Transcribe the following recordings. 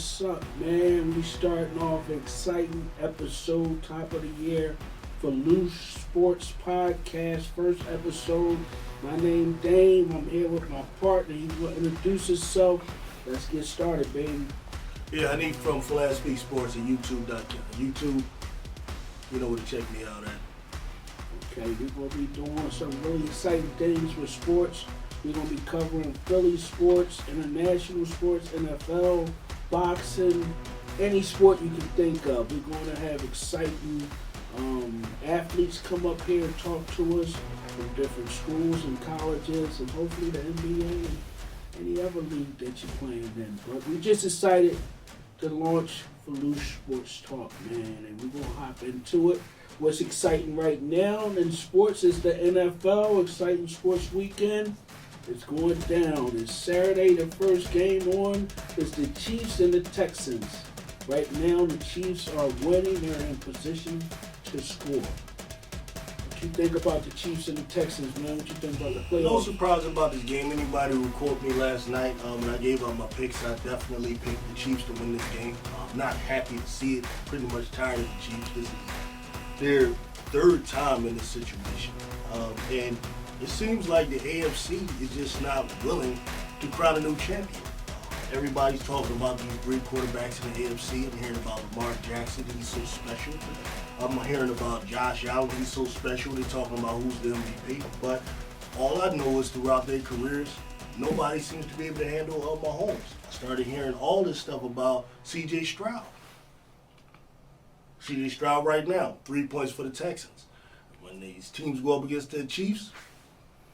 What's up, man? We starting off exciting episode, top of the year, filoosh Sports Podcast, first episode. My name Dame. I'm here with my partner. He will introduce himself. Let's get started, baby. Yeah, I need from Flash Speak Sports at YouTube.com. YouTube, you know where to check me out at. Okay, we're gonna be doing some really exciting things with sports. We're gonna be covering Philly sports, international sports, NFL, boxing, any sport you can think of. We're going to have exciting athletes come up here and talk to us from different schools and colleges, and hopefully the NBA and any other league that you're playing in. But we're just excited to launch filoosh Sports Talk, man, and we're gonna hop into it. What's exciting right now in sports is the NFL, exciting sports weekend. It's going down. It's Saturday. The first game on is the Chiefs and the Texans. Right now, the Chiefs are winning. They're in position to score. What you think about the Chiefs and the Texans, man? What you think about the playoffs? No surprise about this game. Anybody who caught me last night, when I gave out my picks, I definitely picked the Chiefs to win this game. I'm not happy to see it. Pretty much tired of the Chiefs. This is their third time in this situation. And it seems like the AFC is just not willing to crown a new champion. Everybody's talking about these great quarterbacks in the AFC. I'm hearing about Lamar Jackson, he's so special. I'm hearing about Josh Allen, he's so special. They're talking about who's the MVP. But all I know is throughout their careers, nobody seems to be able to handle Mahomes. I started hearing all this stuff about C.J. Stroud. C.J. Stroud right now, 3 points for the Texans. When these teams go up against the Chiefs,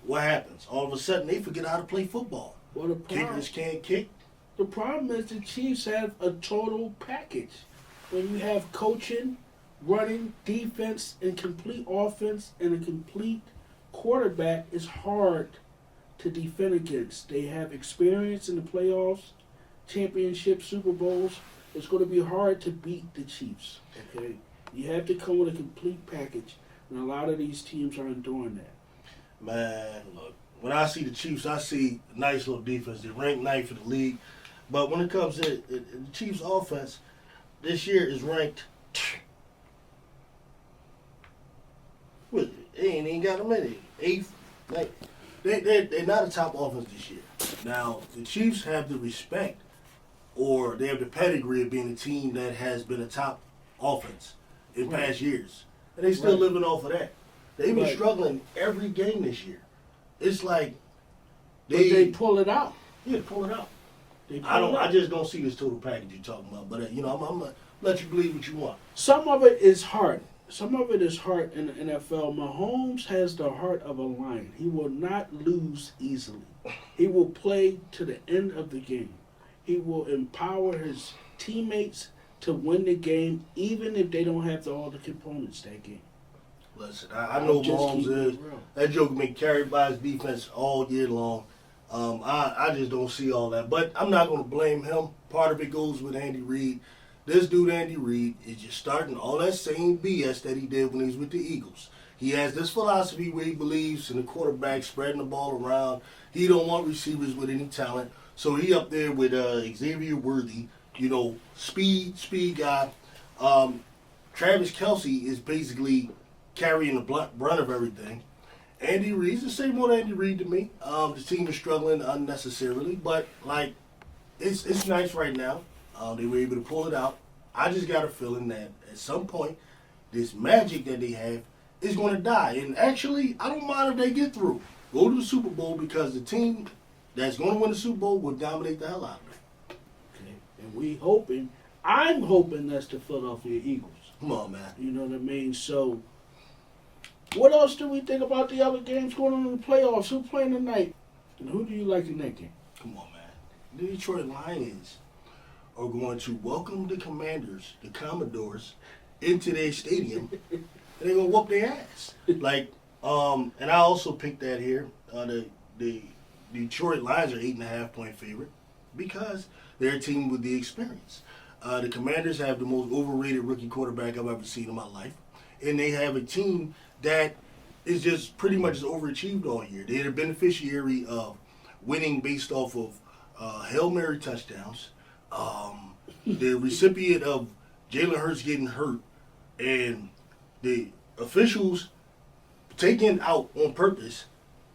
what happens? All of a sudden, they forget how to play football. Well, the problem, Kickers can't kick. the problem is the Chiefs have a total package. When you have coaching, running, defense, and complete offense, and a complete quarterback, it's hard to defend against. They have experience in the playoffs, championships, Super Bowls. It's going to be hard to beat the Chiefs. Okay, you have to come with a complete package, and a lot of these teams aren't doing that. Man, look, when I see the Chiefs, I see a nice little defense. They rank ninth in the league. But when it comes to the Chiefs' offense, this year is ranked. What? They ain't got them in it. Eighth. Like, they're not a top offense this year. Now, the Chiefs have the respect, or they have the pedigree of being a team that has been a top offense in past years. And they still living off of that. They've been struggling every game this year. It's like They pull it out. Yeah, pull it out. I just don't see this total package you're talking about. But I'm gonna let you believe what you want. Some of it is heart. Some of it is heart in the NFL. Mahomes has the heart of a lion. He will not lose easily. He will play to the end of the game. He will empower his teammates to win the game, even if they don't have all the components that game. Listen, I know Mahomes is. That joke been carried by his defense all year long. I just don't see all that. But I'm not going to blame him. Part of it goes with Andy Reid. This dude, Andy Reid, is just starting all that same BS that he did when he was with the Eagles. He has this philosophy where he believes in the quarterback spreading the ball around. He don't want receivers with any talent. So he up there with Xavier Worthy, speed guy. Travis Kelce is basically carrying the brunt of everything. Andy Reid's the same old Andy Reid to me. The team is struggling unnecessarily, but it's nice right now. They were able to pull it out. I just got a feeling that at some point, this magic that they have is going to die. And actually, I don't mind if they get through. Go to the Super Bowl, because the team that's going to win the Super Bowl will dominate the hell out of it. Okay, and I'm hoping that's the Philadelphia Eagles. Come on, man. You know what I mean? So, what else do we think about the other games going on in the playoffs? Who's playing tonight? And who do you like in that game? Come on, man. The Detroit Lions are going to welcome the Commanders, the Commodores, into their stadium, and they're going to whoop their ass. And I also picked that here. The Detroit Lions are 8.5-point favorite because they're a team with the experience. The Commanders have the most overrated rookie quarterback I've ever seen in my life. And they have a team that is just pretty much overachieved all year. They're the beneficiary of winning based off of Hail Mary touchdowns, the recipient of Jalen Hurts getting hurt and the officials taking out on purpose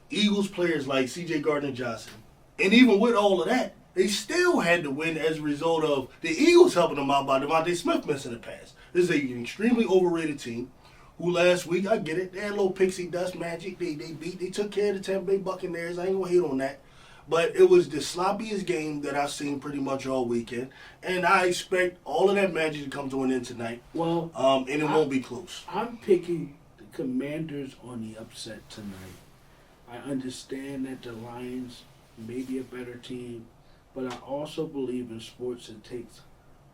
Eagles players like C.J. Gardner-Johnson. And even with all of that, they still had to win as a result of the Eagles helping them out by Devontae Smith missing the pass. This is an extremely overrated team who last week, I get it, they had a little pixie dust magic. They took care of the Tampa Bay Buccaneers. I ain't going to hate on that. But it was the sloppiest game that I've seen pretty much all weekend. And I expect all of that magic to come to an end tonight. Well, and it won't be close. I'm picking the Commanders on the upset tonight. I understand that the Lions may be a better team, but I also believe in sports it takes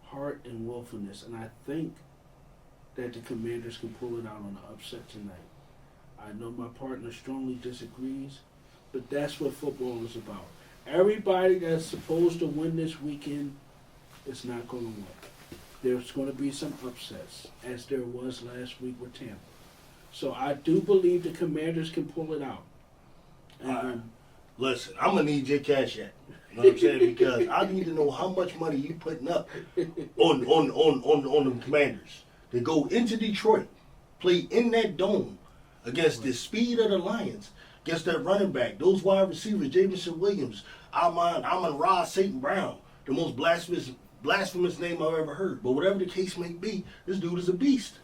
heart and willfulness, and I think that the Commanders can pull it out on the upset tonight. I know my partner strongly disagrees, but that's what football is about. Everybody that's supposed to win this weekend is not going to win. There's going to be some upsets, as there was last week with Tampa. So I do believe the Commanders can pull it out. Listen, I'm going to need your cash app. You know what I'm saying? Because I need to know how much money you putting up on the Commanders to go into Detroit, play in that dome against the speed of the Lions, against that running back, those wide receivers, Jameson Williams, Amon-Ra St. Brown, the most blasphemous name I've ever heard. But whatever the case may be, this dude is a beast.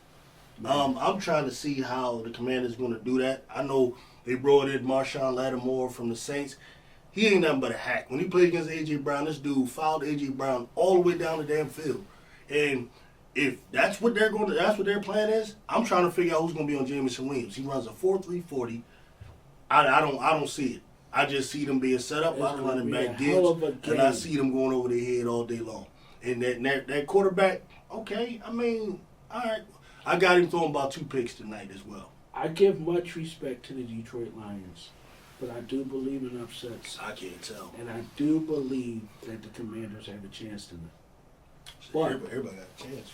I'm trying to see how the Commanders going to do that. I know they brought in Marshawn Lattimore from the Saints. He ain't nothing but a hack. When he played against A.J. Brown, this dude fouled A.J. Brown all the way down the damn field. And if that's what that's what their plan is, I'm trying to figure out who's going to be on Jameson Williams. He runs a 4.3 40. I don't see it. I just see them being set up by the running back Gibbs, and I see them going over their head all day long. And that quarterback, okay, I mean, all right. I got him throwing about 2 picks tonight as well. I give much respect to the Detroit Lions, but I do believe in upsets. I can't tell. And I do believe that the Commanders have a chance tonight. But everybody got a chance.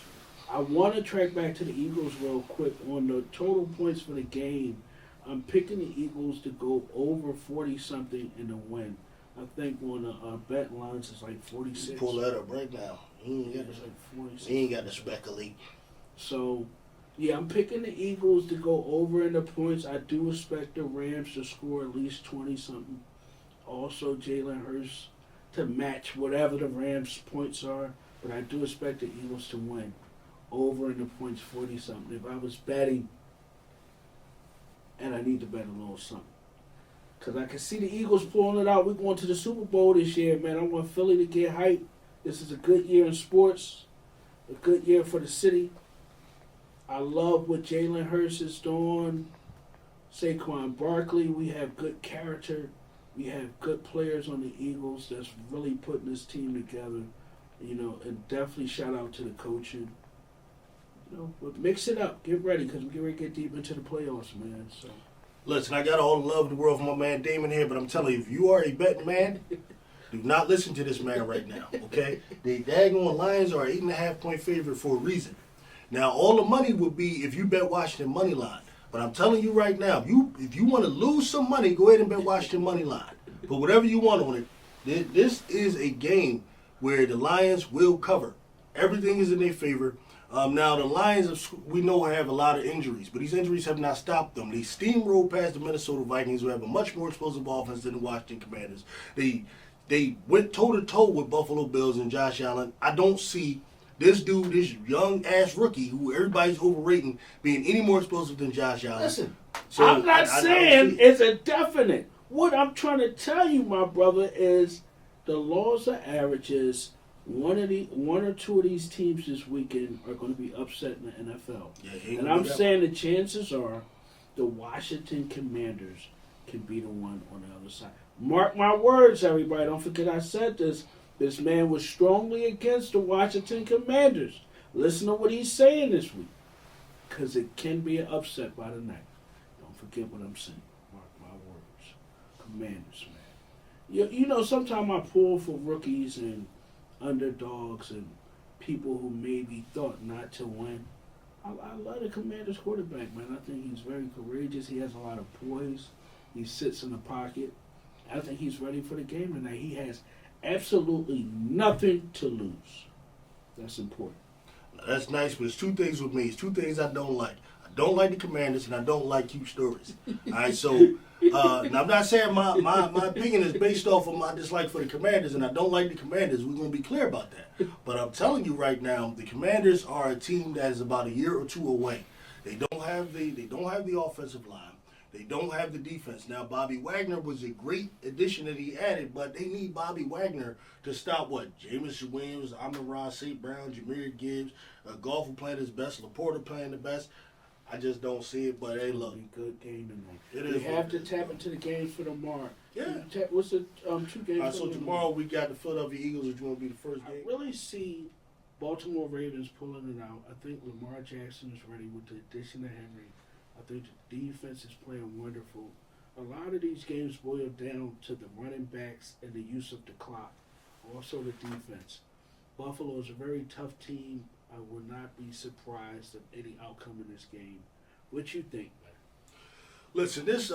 I want to track back to the Eagles real quick on the total points for the game. I'm picking the Eagles to go over 40-something in the win. I think on the bet lines it's like 46. Pull that up right now. He ain't got the speculate. So, yeah, I'm picking the Eagles to go over in the points. I do expect the Rams to score at least 20-something. Also, Jalen Hurts to match whatever the Rams' points are. But I do expect the Eagles to win over in the points 40-something. If I was betting, and I need to bet a little something. Because I can see the Eagles pulling it out. We're going to the Super Bowl this year, man. I want Philly to get hyped. This is a good year in sports. A good year for the city. I love what Jalen Hurts is doing. Saquon Barkley, we have good character. We have good players on the Eagles that's really putting this team together. You know, and definitely shout out to the coaching. You know, but mix it up. Get ready because we're getting ready to get deep into the playoffs, man. So, listen, I got all the love in the world for my man Damon here, but I'm telling you, if you are a betting man, do not listen to this man right now, okay? The daggone Lions are an 8.5-point favorite for a reason. Now, all the money would be if you bet Washington money line. But I'm telling you right now, if you want to lose some money, go ahead and bet Washington money line. But whatever you want on it, this is a game where the Lions will cover. Everything is in their favor. Now, the Lions, we know, have a lot of injuries, but these injuries have not stopped them. They steamrolled past the Minnesota Vikings, who have a much more explosive offense than the Washington Commanders. They went toe-to-toe with Buffalo Bills and Josh Allen. I don't see this dude, this young-ass rookie, who everybody's overrating, being any more explosive than Josh Allen. Listen, so I'm not saying it's a definite. What I'm trying to tell you, my brother, is the laws of averages. One or two of these teams this weekend are going to be upset in the NFL. Yeah, and I'm saying the chances are the Washington Commanders can be the one on the other side. Mark my words, everybody. Don't forget I said this. This man was strongly against the Washington Commanders. Listen to what he's saying this week. Because it can be an upset by the night. Don't forget what I'm saying. Mark my words. Commanders, man. You know, sometimes I pull for rookies and underdogs and people who maybe thought not to win. I love the Commanders quarterback, man. I think he's very courageous. He has a lot of poise. He sits in the pocket. I think he's ready for the game tonight. He has absolutely nothing to lose. That's important. That's nice, but it's two things with me. It's two things I don't like. I don't like the Commanders, and I don't like cute stories. All right, so now I'm not saying my opinion is based off of my dislike for the Commanders, and I don't like the Commanders. We're going to be clear about that. But I'm telling you right now, the Commanders are a team that is about a year or two away. They don't have the offensive line. They don't have the defense. Now, Bobby Wagner was a great addition that he added, but they need Bobby Wagner to stop what? Jameson Williams, Amon-Ra St. Brown, Jameer Gibbs, Goffin playing his best, Laporta playing the best. I just don't see it, but hey, look. It'll be a good game tonight. It We is have to tap into the games for tomorrow. Yeah. What's the 2 games? All right, so tomorrow we got the Philadelphia Eagles, which will be the first I game. really see Baltimore Ravens pulling it out. I think Lamar Jackson is ready with the addition of Henry. I think the defense is playing wonderful. A lot of these games boil down to the running backs and the use of the clock. Also the defense. Buffalo is a very tough team. I would not be surprised of any outcome in this game. What you think, man? Listen, this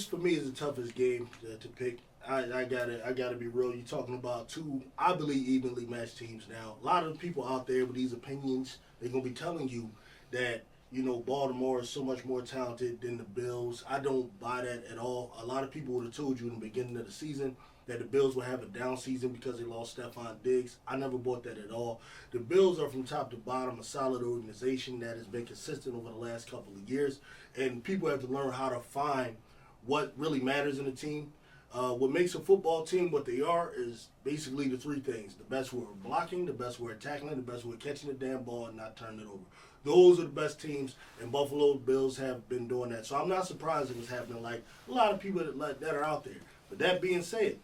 for me is the toughest game to pick. I gotta be real. You're talking about two, I believe, evenly matched teams now. A lot of people out there with these opinions, they're gonna be telling you that Baltimore is so much more talented than the Bills. I don't buy that at all. A lot of people would have told you in the beginning of the season that the Bills would have a down season because they lost Stephon Diggs. I never bought that at all. The Bills are from top to bottom a solid organization that has been consistent over the last couple of years, and people have to learn how to find what really matters in a team. What makes a football team what they are is basically the three things: the best who are blocking, the best who are tackling, the best who are catching the damn ball and not turning it over. Those are the best teams, and Buffalo Bills have been doing that. So I'm not surprised it was happening like a lot of people that are out there. But that being said,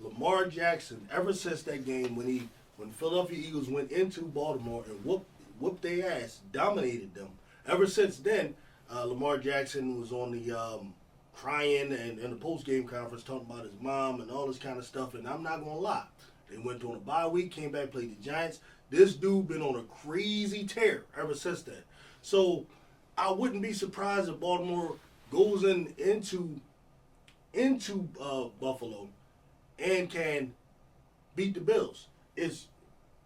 Lamar Jackson, ever since that game when Philadelphia Eagles went into Baltimore and whooped their ass, dominated them, ever since then, Lamar Jackson was on the crying and in the post-game conference talking about his mom and all this kind of stuff. And I'm not going to lie. They went on a bye week, came back, played the Giants. This dude been on a crazy tear ever since then. So I wouldn't be surprised if Baltimore goes into Buffalo and can beat the Bills.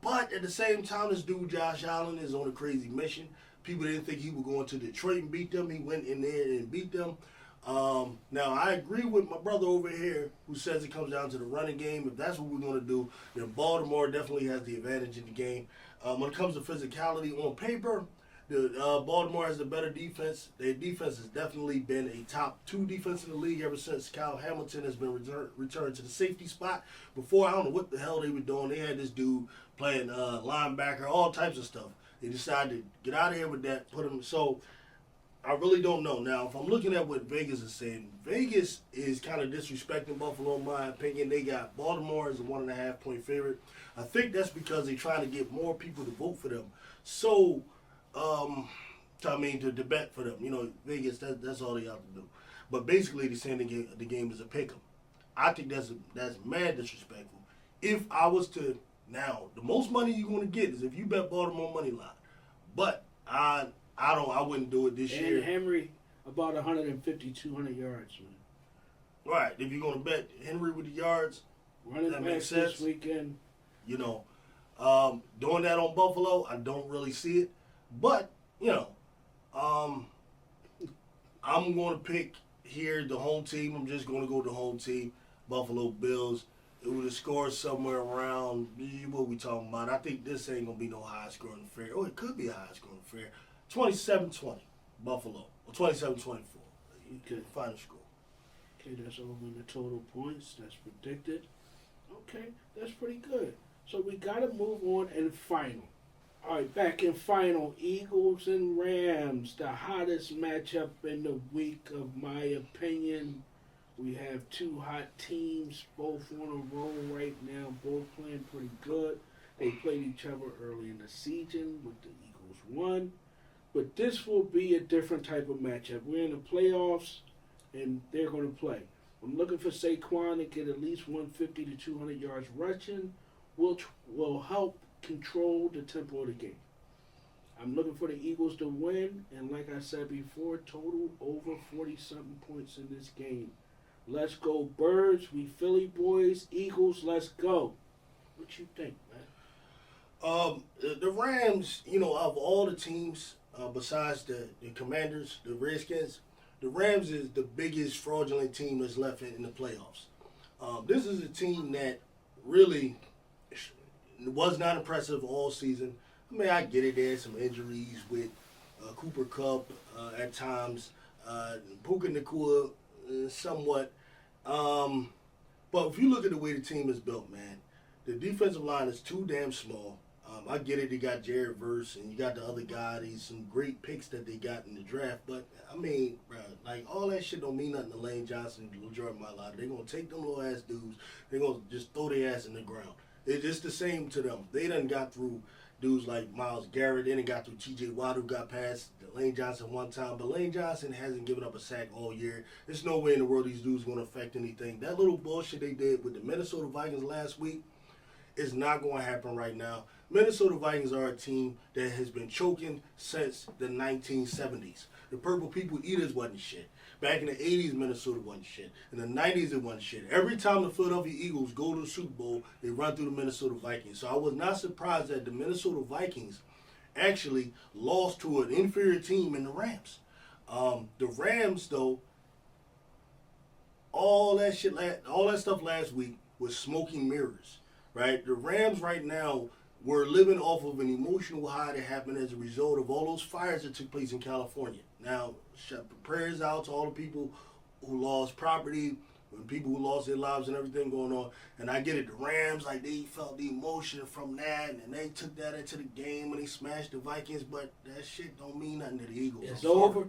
But at the same time, this dude Josh Allen is on a crazy mission. People didn't think he would go into Detroit and beat them. He went in there and beat them. Now, I agree with my brother over here who says it comes down to the running game. If that's what we're going to do, then Baltimore definitely has the advantage in the game. When it comes to physicality on paper, Baltimore has the better defense. Their defense has definitely been a top 2 defense in the league ever since Kyle Hamilton has been returned to the safety spot. Before, I don't know what the hell they were doing. They had this dude playing linebacker, all types of stuff. They decided to get out of here with that, put him. So I really don't know. Now, if I'm looking at what Vegas is saying, Vegas is kind of disrespecting Buffalo, in my opinion. They got Baltimore as a 1.5-point favorite. I think that's because they're trying to get more people to vote for them. So, to bet for them. Vegas, that's all they have to do. But basically, they're saying the game is a pick 'em. I think that's mad disrespectful. If I was to, now, the most money you're going to get is if you bet Baltimore money line. But I wouldn't do it this year. And Henry, about 150, 200 yards, man. Right. If you're going to bet Henry with the yards, running that back makes sense. This weekend. Doing that on Buffalo, I don't really see it. But, I'm going to pick here the home team. I'm just going to go to the home team, Buffalo Bills. It would have scored somewhere around, what we talking about? I think this ain't going to be no high-scoring affair. Oh, it could be a high-scoring affair. 27-20, Buffalo. Or 27-24. Okay. Final score. Okay, that's over the total points. That's predicted. Okay, that's pretty good. So we got to move on in final. All right, back in final, Eagles and Rams, the hottest matchup in the week, of my opinion. We have 2 hot teams, both on a roll right now, both playing pretty good. They played each other early in the season, with the Eagles won. But this will be a different type of matchup. We're in the playoffs, and they're going to play. I'm looking for Saquon to get at least 150 to 200 yards rushing, which will help control the tempo of the game. I'm looking for the Eagles to win, and like I said before, total over 40-something points in this game. Let's go Birds. We Philly boys. Eagles. Let's go. What you think, man? The Rams, you know, of all the teams, besides the Commanders, the Redskins, the Rams is the biggest fraudulent team that's left in the playoffs. This is a team that really was not impressive all season. I mean, I get it. There's some injuries with Cooper Kupp at times, Puka Nacua somewhat. But if you look at the way the team is built, man, the defensive line is too damn small. I get it. They got Jared Verse and you got the other guy. These some great picks that they got in the draft. But I mean, bro, like all that shit don't mean nothing to Lane Johnson and Jordan Mailata. They're gonna take them little ass dudes. They're gonna just throw their ass in the ground. It's just the same to them. They done got through dudes like Myles Garrett. They done got through T.J. Watt, who got past Lane Johnson one time. But Lane Johnson hasn't given up a sack all year. There's no way in the world these dudes going to affect anything. That little bullshit they did with the Minnesota Vikings last week is not going to happen right now. Minnesota Vikings are a team that has been choking since the 1970s. The Purple People Eaters wasn't shit. Back in the 80s, Minnesota wasn't shit. In the 90s, it wasn't shit. Every time the Philadelphia Eagles go to the Super Bowl, they run through the Minnesota Vikings. So I was not surprised that the Minnesota Vikings actually lost to an inferior team in the Rams. The Rams, though, all that stuff last week was smoking mirrors, right? The Rams right now were living off of an emotional high that happened as a result of all those fires that took place in California. Now, prayers out to all the people who lost property, and people who lost their lives and everything going on. And I get it, the Rams, like they felt the emotion from that, and they took that into the game and they smashed the Vikings, but that shit don't mean nothing to the Eagles. It's over.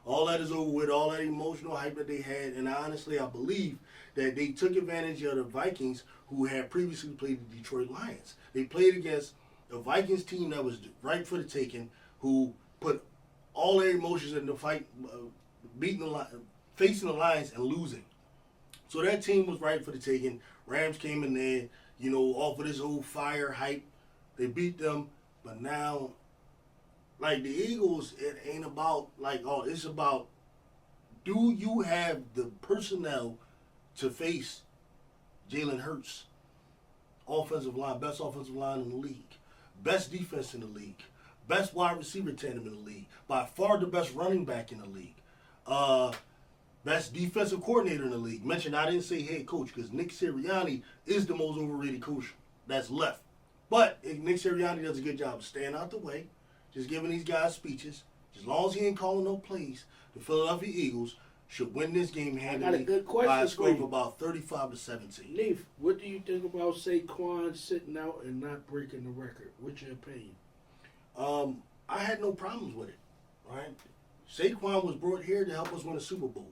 All that is over with, all that emotional hype that they had, and honestly, I believe that they took advantage of the Vikings who had previously played the Detroit Lions. They played against a Vikings team that was ripe for the taking, who put all their emotions in the fight, facing the Lions and losing. So that team was ripe for the taking. Rams came in there, you know, off of this old fire hype. They beat them, but now, like the Eagles, it ain't about like, oh, it's about, do you have the personnel to face Jalen Hurts? Offensive line, best offensive line in the league, best defense in the league, best wide receiver tandem in the league, by far the best running back in the league, best defensive coordinator in the league. Mentioned, I didn't say head coach because Nick Sirianni is the most overrated coach that's left. But Nick Sirianni does a good job of staying out the way, just giving these guys speeches. As long as he ain't calling no plays, the Philadelphia Eagles should win this game handily. I got a good question by a score of for you. about 35-17. Neef, what do you think about Saquon sitting out and not breaking the record? What's your opinion? I had no problems with it, right? Saquon was brought here to help us win a Super Bowl.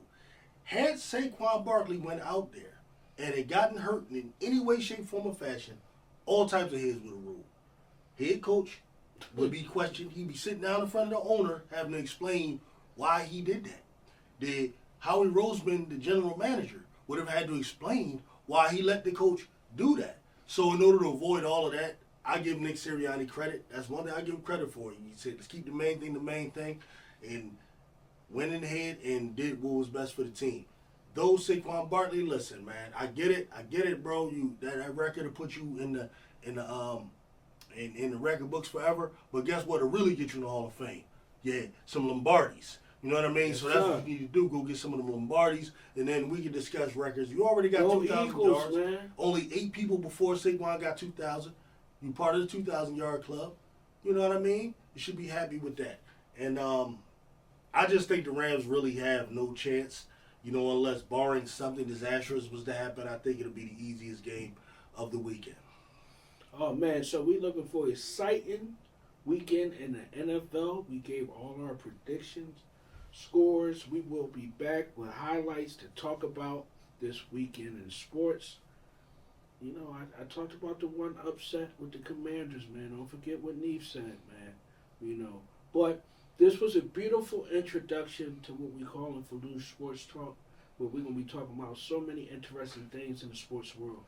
Had Saquon Barkley went out there and had gotten hurt in any way, shape, form, or fashion, all types of heads would have rolled. Head coach would be questioned. He'd be sitting down in front of the owner having to explain why he did that. Howie Roseman, the general manager, would have had to explain why he let the coach do that. So in order to avoid all of that, I give Nick Sirianni credit. That's one thing I give him credit for. He said, let's keep the main thing, and went in ahead and did what was best for the team. Though Saquon Barkley, listen, man, I get it, bro. That record will put you in the record books forever. But guess what? It'll really get you in the Hall of Fame. Yeah, some Lombardis. You know what I mean? Yes, so that's sir. what you need to do. Go get some of them Lombardis, and then we can discuss records. You already got Go 2,000 Eagles, yards. man. Only 8 people before Saquon got 2,000. You part of the 2,000-yard club. You know what I mean? You should be happy with that. And I just think the Rams really have no chance. You know, unless barring something disastrous was to happen, I think it'll be the easiest game of the weekend. Oh, man, so we looking for an exciting weekend in the NFL. We gave all our predictions, scores. We will be back with highlights to talk about this weekend in sports. You know, I talked about the one upset with the Commanders, man. Don't forget what Neve said, man. You know, but this was a beautiful introduction to what we call in Filoosh Sports Talk, where we're going to be talking about so many interesting things in the sports world.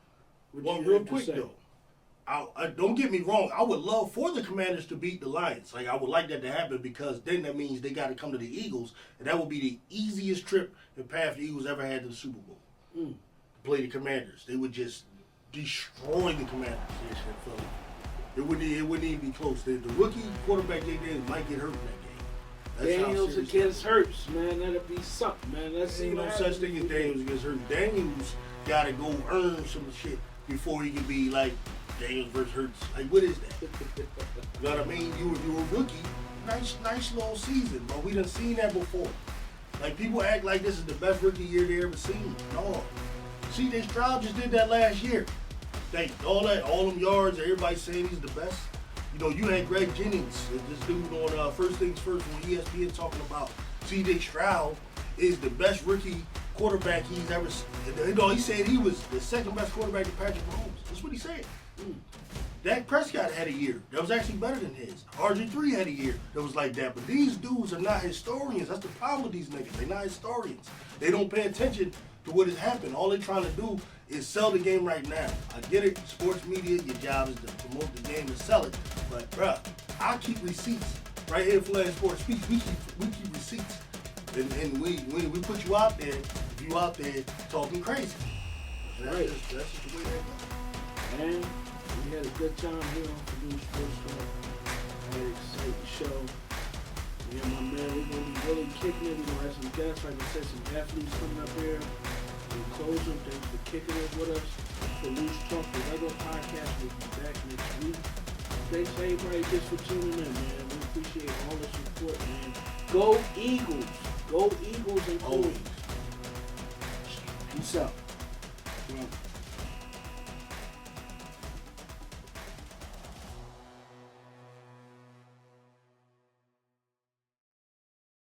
Well, real quick, though. Don't get me wrong. I would love for the Commanders to beat the Lions. Like, I would like that to happen because then that means they got to come to the Eagles, and that would be the easiest trip and path the Eagles ever had to the Super Bowl. to play the Commanders. They would just destroy the Commanders in Philly. It wouldn't even be close. The rookie quarterback Jay Daniels might get hurt in that game. That's Daniels against Hurts, man. That'll be something, man. Let's see. Ain't no such thing as Daniels against Hurts. Daniels gotta go earn some shit before he can be like Daniels versus Hurts. Like, what is that? You know what I mean? You were a rookie. Nice long season, but we done seen that before. Like, people act like this is the best rookie year they ever seen. No. C.J. Stroud just did that last year. Like, all them yards, everybody saying he's the best. You know, you had Greg Jennings, this dude on First Things First on ESPN talking about C.J. Stroud is the best rookie quarterback he's ever seen. You know, he said he was the second best quarterback to Patrick Mahomes. That's what he said. Dak Prescott had a year that was actually better than his. RG3 had a year that was like that. But these dudes are not historians. That's the problem with these niggas. They're not historians. They don't pay attention to what has happened. All they're trying to do is sell the game right now. I get it. Sports media, your job is to promote the game and sell it. But, bruh, I keep receipts. Right here, Flair Sports Speech, we keep receipts. And we put you out there, if you out there talking crazy. Right. That's just the way that goes. And we had a good time here on Filoosh Sports Talk. Had an exciting show. Me and my man, we're going to be really kicking it. We're going to have some guests, like I said, some athletes coming up here. In closing, thanks for kicking it with us. Filoosh Talk, the regular podcast, will be back next week. Thanks to everybody just for tuning in, man. We appreciate all the support, man. Go Eagles. Go Eagles and Coles. Peace out. Well,